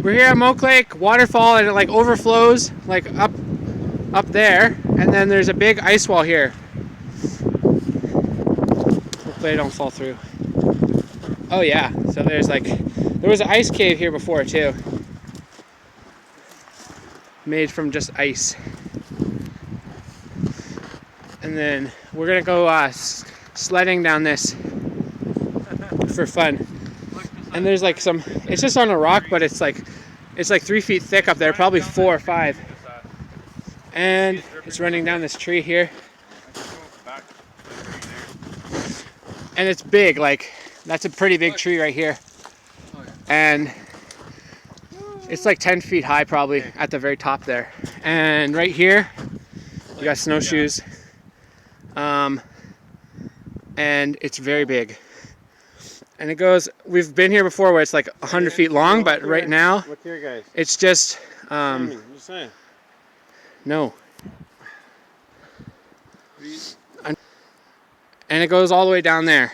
We're here at Moak Lake waterfall, and it like overflows like up there, and then there's a big ice wall here. Hopefully I don't fall through. Oh yeah, so there was an ice cave here before too, made from just ice. And then we're gonna go sledding down this for fun. And there's like it's just on a rock, but it's like 3 feet thick up there, probably 4 or 5. And it's running down this tree here. And it's big, like that's a pretty big tree right here. And it's like 10 feet high probably at the very top there. And right here, you got snowshoes. And it's very big. And it goes, we've been here before where it's like 100 feet long, but right now, look here, guys. it's just, I'm just saying. No. And it goes all the way down there.